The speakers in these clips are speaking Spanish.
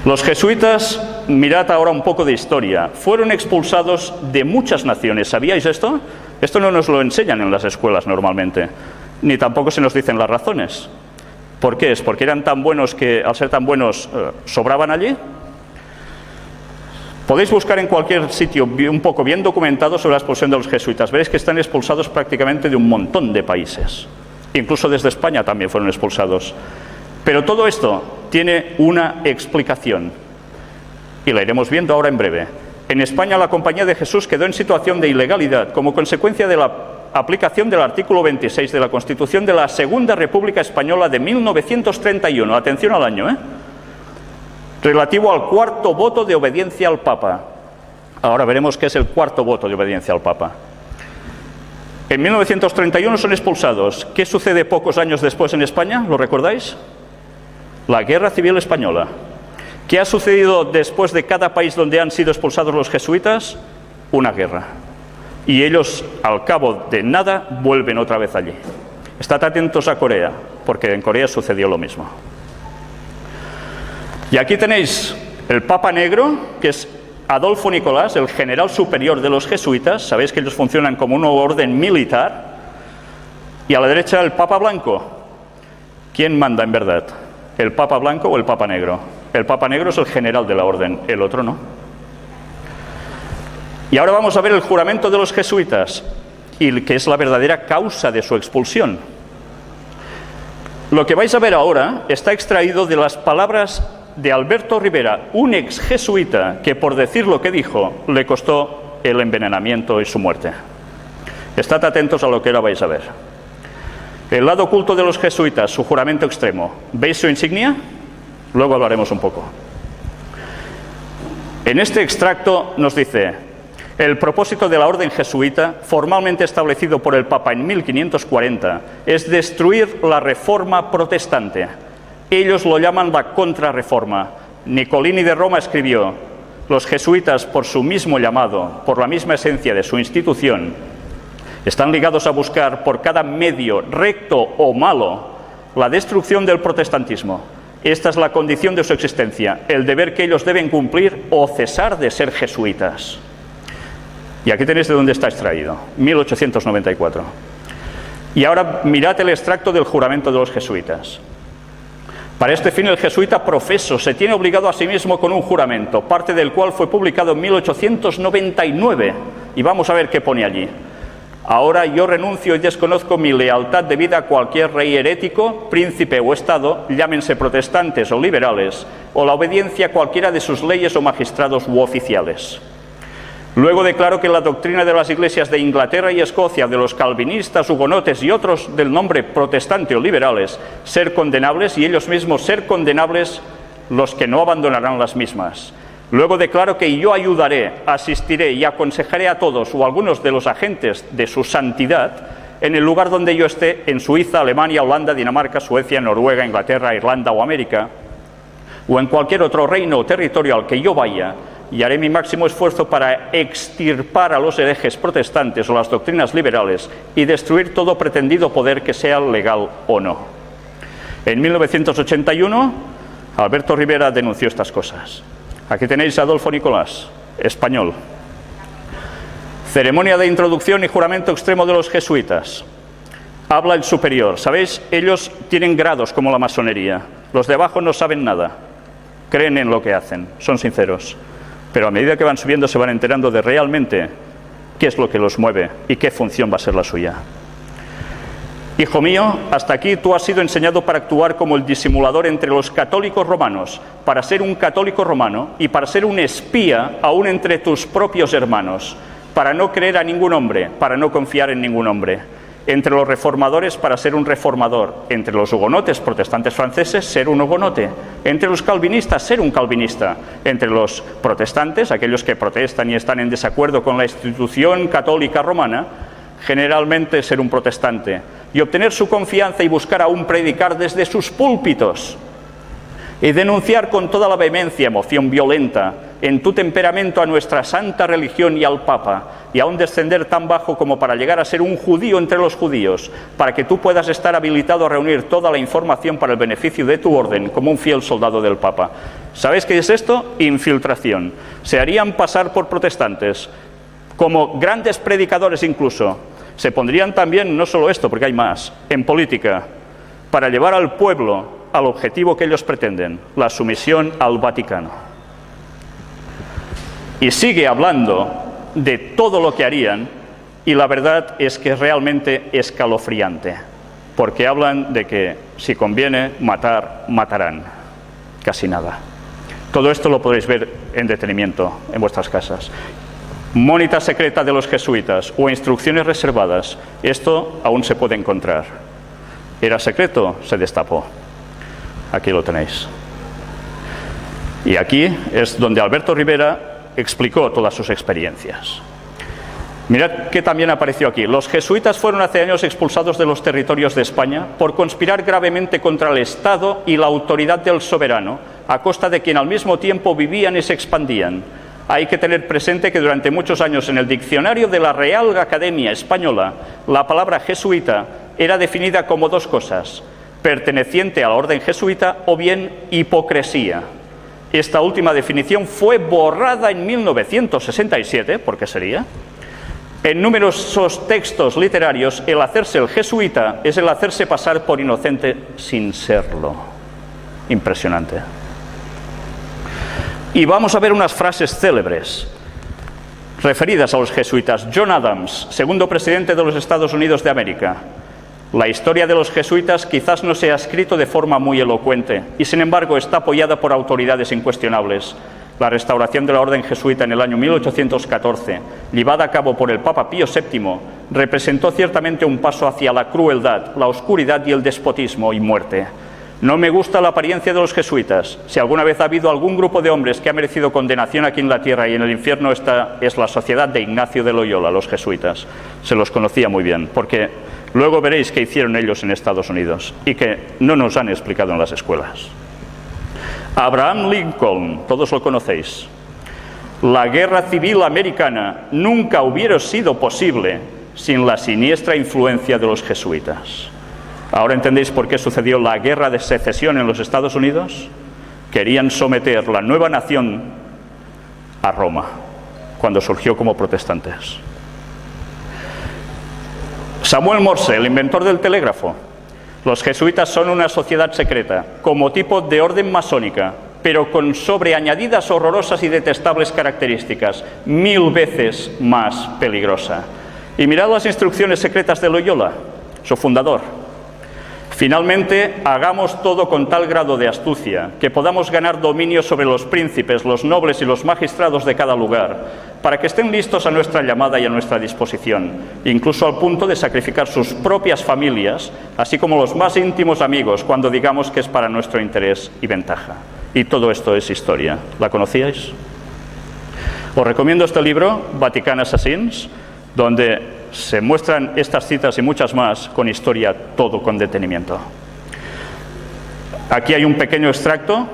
Los jesuitas, mirad ahora un poco de historia, fueron expulsados de muchas naciones. ¿Sabíais esto? Esto no nos lo enseñan en las escuelas normalmente, ni tampoco se nos dicen las razones. ¿Por qué es? ¿Porque eran tan buenos que, al ser tan buenos, sobraban allí? Podéis buscar en cualquier sitio un poco bien documentado sobre la expulsión de los jesuitas. Veréis que están expulsados prácticamente de un montón de países. Incluso desde España también fueron expulsados. Pero todo esto tiene una explicación. Y la iremos viendo ahora en breve. En España la Compañía de Jesús quedó en situación de ilegalidad como consecuencia de la aplicación del artículo 26 de la Constitución de la Segunda República Española de 1931. Atención al año, relativo al cuarto voto de obediencia al Papa. Ahora veremos qué es el cuarto voto de obediencia al Papa. En 1931 son expulsados. ¿Qué sucede pocos años después en España? ¿Lo recordáis? La Guerra Civil Española. ¿Qué ha sucedido después de cada país donde han sido expulsados los jesuitas? Una guerra. Y ellos, al cabo de nada, vuelven otra vez allí. Estad atentos a Corea, porque en Corea sucedió lo mismo. Y aquí tenéis el Papa Negro, que es Adolfo Nicolás, el general superior de los jesuitas. Sabéis que ellos funcionan como un orden militar. Y a la derecha el Papa Blanco. ¿Quién manda en verdad? ¿El Papa Blanco o el Papa Negro? El Papa Negro es el general de la orden, el otro no. Y ahora vamos a ver el juramento de los jesuitas, y que es la verdadera causa de su expulsión. Lo que vais a ver ahora está extraído de las palabras de Alberto Rivera, un ex jesuita que, por decir lo que dijo, le costó el envenenamiento y su muerte. Estad atentos a lo que ahora vais a ver. El lado oculto de los jesuitas, su juramento extremo. ¿Veis su insignia? Luego hablaremos un poco. En este extracto nos dice: el propósito de la orden jesuita, formalmente establecido por el Papa en 1540, es destruir la reforma protestante. Ellos lo llaman la contrarreforma. Nicolini de Roma escribió: los jesuitas, por su mismo llamado, por la misma esencia de su institución, están ligados a buscar por cada medio, recto o malo, la destrucción del protestantismo. Esta es la condición de su existencia, el deber que ellos deben cumplir o cesar de ser jesuitas. Y aquí tenéis de dónde está extraído, 1894. Y ahora mirad el extracto del juramento de los jesuitas. Para este fin el jesuita profeso se tiene obligado a sí mismo con un juramento, parte del cual fue publicado en 1899. Y vamos a ver qué pone allí. Ahora yo renuncio y desconozco mi lealtad debida a cualquier rey herético, príncipe o estado, llámense protestantes o liberales, o la obediencia a cualquiera de sus leyes o magistrados u oficiales. Luego declaro que la doctrina de las iglesias de Inglaterra y Escocia, de los calvinistas, hugonotes y otros del nombre protestante o liberales, ser condenables, y ellos mismos ser condenables los que no abandonarán las mismas. Luego declaro que yo ayudaré, asistiré y aconsejaré a todos o a algunos de los agentes de su santidad en el lugar donde yo esté, en Suiza, Alemania, Holanda, Dinamarca, Suecia, Noruega, Inglaterra, Irlanda o América, o en cualquier otro reino o territorio al que yo vaya, y haré mi máximo esfuerzo para extirpar a los herejes protestantes o las doctrinas liberales y destruir todo pretendido poder, que sea legal o no. En 1981, Alberto Rivera denunció estas cosas. Aquí tenéis a Adolfo Nicolás, español. Ceremonia de introducción y juramento extremo de los jesuitas. Habla el superior. ¿Sabéis? Ellos tienen grados como la masonería. Los de abajo no saben nada. Creen en lo que hacen, son sinceros. Pero a medida que van subiendo se van enterando de realmente qué es lo que los mueve y qué función va a ser la suya. Hijo mío, hasta aquí tú has sido enseñado para actuar como el disimulador entre los católicos romanos, para ser un católico romano y para ser un espía aún entre tus propios hermanos, para no creer a ningún hombre, para no confiar en ningún hombre. Entre los reformadores, para ser un reformador. Entre los hugonotes protestantes franceses, ser un hugonote. Entre los calvinistas, ser un calvinista. Entre los protestantes, aquellos que protestan y están en desacuerdo con la institución católica romana, generalmente ser un protestante. Y obtener su confianza y buscar aún predicar desde sus púlpitos. Y denunciar con toda la vehemencia, emoción violenta, en tu temperamento a nuestra santa religión y al Papa, y aún descender tan bajo como para llegar a ser un judío entre los judíos, para que tú puedas estar habilitado a reunir toda la información para el beneficio de tu orden como un fiel soldado del Papa. ¿Sabéis qué es esto? Infiltración. Se harían pasar por protestantes, como grandes predicadores incluso. Se pondrían también, no solo esto, porque hay más, en política, para llevar al pueblo al objetivo que ellos pretenden, la sumisión al Vaticano. Y sigue hablando de todo lo que harían, y la verdad es que es realmente escalofriante, porque hablan de que si conviene matar, matarán. Casi nada. Todo esto lo podréis ver en detenimiento en vuestras casas. Mónita secreta de los jesuitas o instrucciones reservadas, esto aún se puede encontrar. ¿Era secreto? Se destapó. Aquí lo tenéis. Y aquí es donde Alberto Rivera explicó todas sus experiencias. Mirad que también apareció aquí. Los jesuitas fueron hace años expulsados de los territorios de España por conspirar gravemente contra el Estado y la autoridad del soberano, a costa de quien al mismo tiempo vivían y se expandían. Hay que tener presente que durante muchos años en el diccionario de la Real Academia Española, la palabra jesuita era definida como dos cosas: perteneciente a la orden jesuita o bien hipocresía. Esta última definición fue borrada en 1967, ¿por qué sería? En numerosos textos literarios, el hacerse el jesuita es el hacerse pasar por inocente sin serlo. Impresionante. Y vamos a ver unas frases célebres referidas a los jesuitas. John Adams, segundo presidente de los Estados Unidos de América. La historia de los jesuitas quizás no se ha escrito de forma muy elocuente y, sin embargo, está apoyada por autoridades incuestionables. La restauración de la orden jesuita en el año 1814, llevada a cabo por el Papa Pío VII, representó ciertamente un paso hacia la crueldad, la oscuridad y el despotismo y muerte. No me gusta la apariencia de los jesuitas. Si alguna vez ha habido algún grupo de hombres que ha merecido condenación aquí en la tierra y en el infierno, esta es la sociedad de Ignacio de Loyola, los jesuitas. Se los conocía muy bien, porque luego veréis qué hicieron ellos en Estados Unidos y que no nos han explicado en las escuelas. Abraham Lincoln, todos lo conocéis. La guerra civil americana nunca hubiera sido posible sin la siniestra influencia de los jesuitas. ¿Ahora entendéis por qué sucedió la guerra de secesión en los Estados Unidos? Querían someter la nueva nación a Roma, cuando surgió como protestantes. Samuel Morse, el inventor del telégrafo. Los jesuitas son una sociedad secreta, como tipo de orden masónica, pero con sobreañadidas horrorosas y detestables características, 1000 veces más peligrosa. Y mirad las instrucciones secretas de Loyola, su fundador. Finalmente, hagamos todo con tal grado de astucia que podamos ganar dominio sobre los príncipes, los nobles y los magistrados de cada lugar, para que estén listos a nuestra llamada y a nuestra disposición, incluso al punto de sacrificar sus propias familias, así como los más íntimos amigos, cuando digamos que es para nuestro interés y ventaja. Y todo esto es historia. ¿La conocíais? Os recomiendo este libro, Vatican Assassins, donde se muestran estas citas y muchas más con historia, todo con detenimiento. Aquí hay un pequeño extracto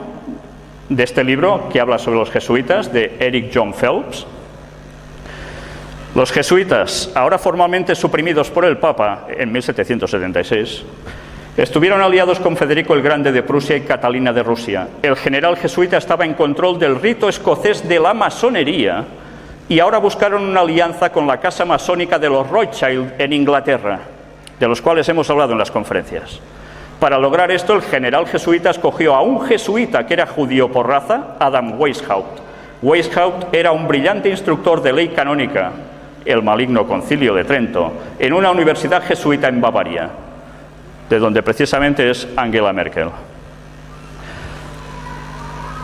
de este libro que habla sobre los jesuitas, de Eric John Phelps. Los jesuitas, ahora formalmente suprimidos por el Papa en 1776, estuvieron aliados con Federico el Grande de Prusia y Catalina de Rusia. El general jesuita estaba en control del rito escocés de la masonería y ahora buscaron una alianza con la casa masónica de los Rothschild en Inglaterra, de los cuales hemos hablado en las conferencias. Para lograr esto, el general jesuita escogió a un jesuita que era judío por raza, Adam Weishaupt. Weishaupt era un brillante instructor de ley canónica, el maligno Concilio de Trento, en una universidad jesuita en Bavaria, de donde precisamente es Angela Merkel.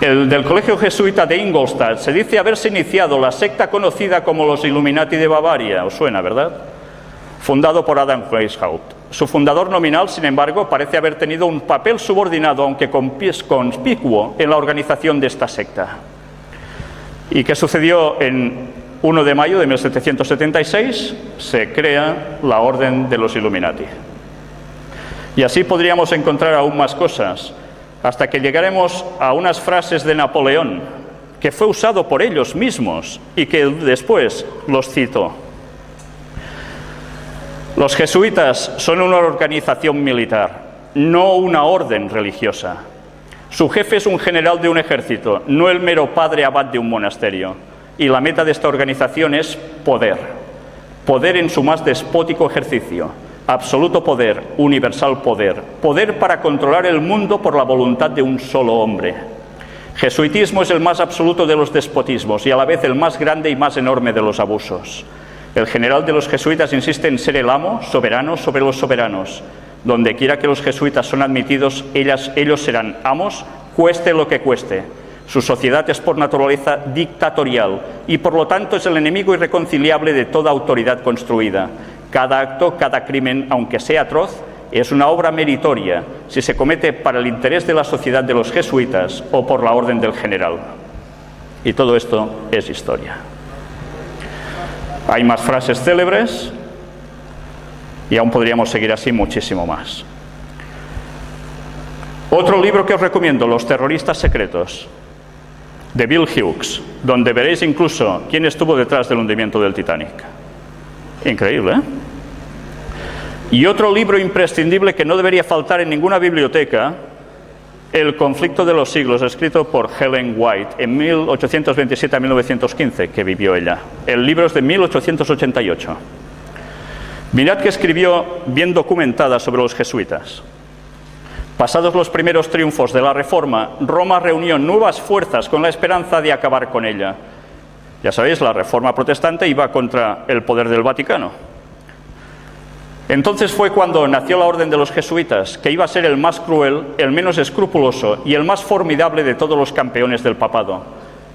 El del Colegio Jesuita de Ingolstadt se dice haberse iniciado la secta conocida como los Illuminati de Bavaria. ¿Os suena, verdad? Fundado por Adam Weishaupt. Su fundador nominal, sin embargo, parece haber tenido un papel subordinado, aunque conspicuo, en la organización de esta secta. ¿Y qué sucedió? En 1 de mayo de 1776 se crea la Orden de los Illuminati. Y así podríamos encontrar aún más cosas, hasta que llegaremos a unas frases de Napoleón que fue usado por ellos mismos y que después los citó. Los jesuitas son una organización militar, no una orden religiosa. Su jefe es un general de un ejército, no el mero padre abad de un monasterio. Y la meta de esta organización es poder. Poder en su más despótico ejercicio. Absoluto poder, universal poder. Poder para controlar el mundo por la voluntad de un solo hombre. Jesuitismo es el más absoluto de los despotismos y a la vez el más grande y más enorme de los abusos. El general de los jesuitas insiste en ser el amo, soberano sobre los soberanos. Donde quiera que los jesuitas son admitidos, ellos serán amos, cueste lo que cueste. Su sociedad es por naturaleza dictatorial y por lo tanto es el enemigo irreconciliable de toda autoridad construida. Cada acto, cada crimen, aunque sea atroz, es una obra meritoria si se comete para el interés de la sociedad de los jesuitas o por la orden del general. Y todo esto es historia. Hay más frases célebres y aún podríamos seguir así muchísimo más. Otro libro que os recomiendo, Los terroristas secretos, de Bill Hughes, donde veréis incluso quién estuvo detrás del hundimiento del Titanic. Increíble, ¿eh? Y otro libro imprescindible que no debería faltar en ninguna biblioteca, El conflicto de los siglos, escrito por Ellen White en 1827 a 1915, que vivió ella. El libro es de 1888. Mirad que escribió bien documentada sobre los jesuitas. Pasados los primeros triunfos de la Reforma, Roma reunió nuevas fuerzas con la esperanza de acabar con ella. Ya sabéis, la Reforma protestante iba contra el poder del Vaticano. Entonces fue cuando nació la Orden de los Jesuitas, que iba a ser el más cruel, el menos escrupuloso y el más formidable de todos los campeones del papado.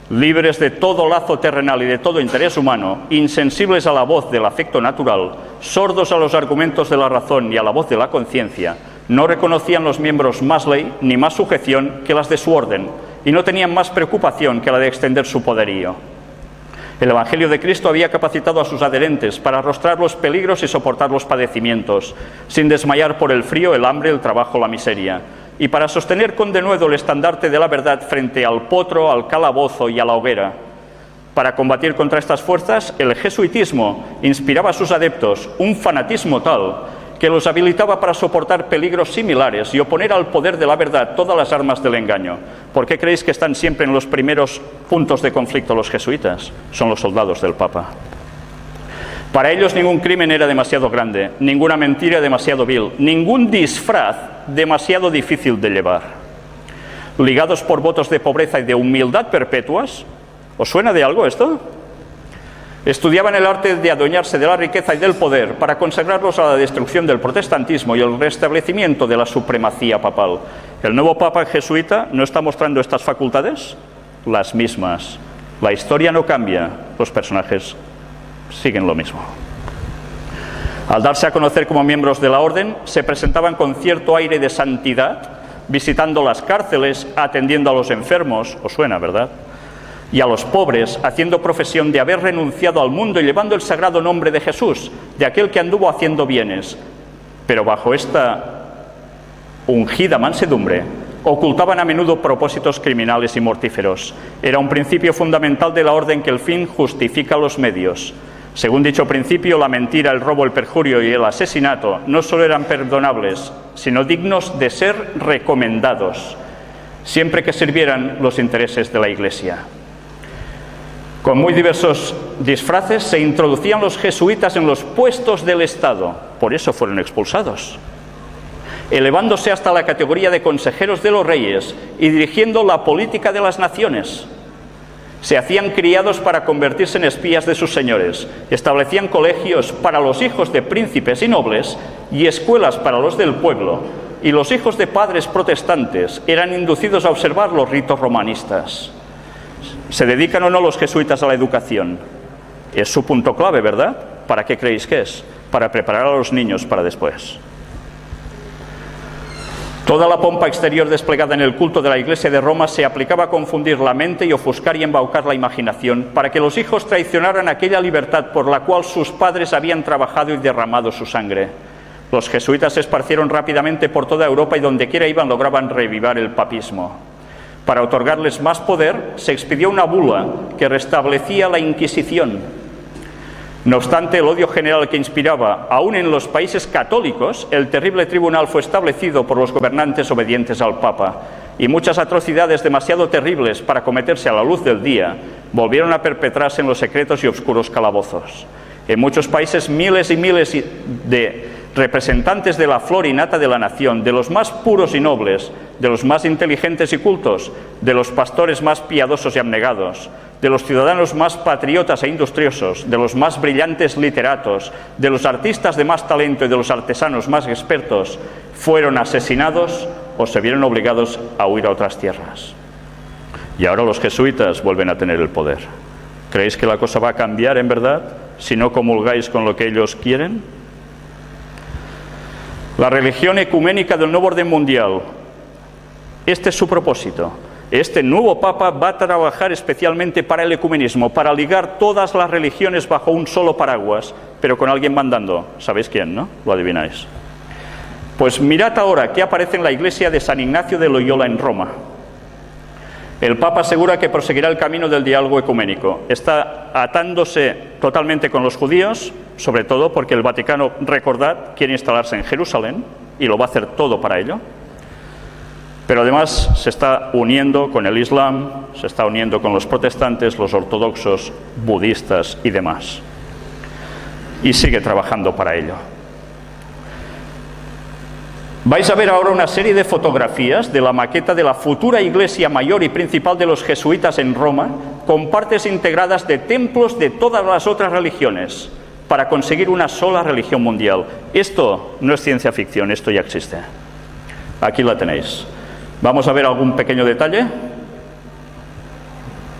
Libres de todo lazo terrenal y de todo interés humano, insensibles a la voz del afecto natural, sordos a los argumentos de la razón y a la voz de la conciencia, no reconocían los miembros más ley ni más sujeción que las de su orden, y no tenían más preocupación que la de extender su poderío. El Evangelio de Cristo había capacitado a sus adherentes para arrostrar los peligros y soportar los padecimientos, sin desmayar por el frío, el hambre, el trabajo, la miseria, y para sostener con denuedo el estandarte de la verdad frente al potro, al calabozo y a la hoguera. Para combatir contra estas fuerzas, el jesuitismo inspiraba a sus adeptos un fanatismo tal que los habilitaba para soportar peligros similares y oponer al poder de la verdad todas las armas del engaño. ¿Por qué creéis que están siempre en los primeros puntos de conflicto los jesuitas? Son los soldados del Papa. Para ellos ningún crimen era demasiado grande, ninguna mentira demasiado vil, ningún disfraz demasiado difícil de llevar. Ligados por votos de pobreza y de humildad perpetuas, ¿os suena de algo esto? Estudiaban el arte de adueñarse de la riqueza y del poder para consagrarlos a la destrucción del protestantismo y el restablecimiento de la supremacía papal. ¿El nuevo papa jesuita no está mostrando estas facultades? Las mismas. La historia no cambia, los personajes siguen lo mismo. Al darse a conocer como miembros de la orden, se presentaban con cierto aire de santidad, visitando las cárceles, atendiendo a los enfermos, os suena, ¿verdad?, y a los pobres, haciendo profesión de haber renunciado al mundo y llevando el sagrado nombre de Jesús, de aquel que anduvo haciendo bienes. Pero bajo esta ungida mansedumbre, ocultaban a menudo propósitos criminales y mortíferos. Era un principio fundamental de la orden que el fin justifica los medios. Según dicho principio, la mentira, el robo, el perjurio y el asesinato no solo eran perdonables, sino dignos de ser recomendados, siempre que sirvieran los intereses de la Iglesia. Con muy diversos disfraces se introducían los jesuitas en los puestos del Estado, por eso fueron expulsados, elevándose hasta la categoría de consejeros de los reyes y dirigiendo la política de las naciones. Se hacían criados para convertirse en espías de sus señores, establecían colegios para los hijos de príncipes y nobles y escuelas para los del pueblo, y los hijos de padres protestantes eran inducidos a observar los ritos romanistas. ¿Se dedican o no los jesuitas a la educación? Es su punto clave, ¿verdad? ¿Para qué creéis que es? Para preparar a los niños para después. Toda la pompa exterior desplegada en el culto de la Iglesia de Roma se aplicaba a confundir la mente y ofuscar y embaucar la imaginación para que los hijos traicionaran aquella libertad por la cual sus padres habían trabajado y derramado su sangre. Los jesuitas se esparcieron rápidamente por toda Europa y donde quiera iban lograban revivar el papismo. Para otorgarles más poder, se expidió una bula que restablecía la Inquisición. No obstante, el odio general que inspiraba, aún en los países católicos, el terrible tribunal fue establecido por los gobernantes obedientes al Papa, y muchas atrocidades demasiado terribles para cometerse a la luz del día volvieron a perpetrarse en los secretos y oscuros calabozos. En muchos países, miles y miles de representantes de la flor y nata de la nación, de los más puros y nobles, de los más inteligentes y cultos, de los pastores más piadosos y abnegados, de los ciudadanos más patriotas e industriosos, de los más brillantes literatos, de los artistas de más talento y de los artesanos más expertos, fueron asesinados o se vieron obligados a huir a otras tierras. Y ahora los jesuitas vuelven a tener el poder. ¿Creéis que la cosa va a cambiar en verdad si no comulgáis con lo que ellos quieren? La religión ecuménica del nuevo orden mundial, este es su propósito. Este nuevo Papa va a trabajar especialmente para el ecumenismo, para ligar todas las religiones bajo un solo paraguas, pero con alguien mandando. ¿Sabéis quién, no? Lo adivináis. Pues mirad ahora qué aparece en la iglesia de San Ignacio de Loyola en Roma. El Papa asegura que proseguirá el camino del diálogo ecuménico. Está atándose totalmente con los judíos, sobre todo porque el Vaticano, recordad, quiere instalarse en Jerusalén y lo va a hacer todo para ello. Pero además se está uniendo con el Islam, se está uniendo con los protestantes, los ortodoxos, budistas y demás. Y sigue trabajando para ello. Vais a ver ahora una serie de fotografías de la maqueta de la futura iglesia mayor y principal de los jesuitas en Roma, con partes integradas de templos de todas las otras religiones, para conseguir una sola religión mundial. Esto no es ciencia ficción, esto ya existe. Aquí la tenéis. Vamos a ver algún pequeño detalle.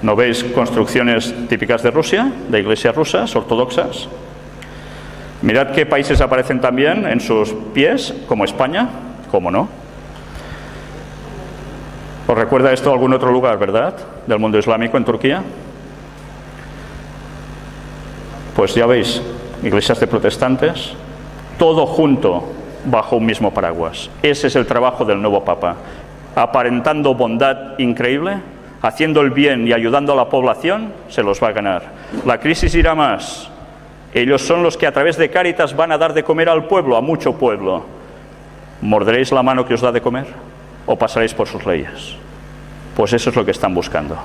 ¿No veis construcciones típicas de Rusia, de iglesias rusas, ortodoxas? Mirad qué países aparecen también en sus pies, como España, ¿cómo no? ¿Os recuerda esto a algún otro lugar, verdad? Del mundo islámico, en Turquía. Pues ya veis, iglesias de protestantes, todo junto bajo un mismo paraguas. Ese es el trabajo del nuevo Papa. Aparentando bondad increíble, haciendo el bien y ayudando a la población, se los va a ganar. La crisis irá más. Ellos son los que a través de Cáritas van a dar de comer al pueblo, a mucho pueblo. ¿Morderéis la mano que os da de comer o pasaréis por sus leyes? Pues eso es lo que están buscando.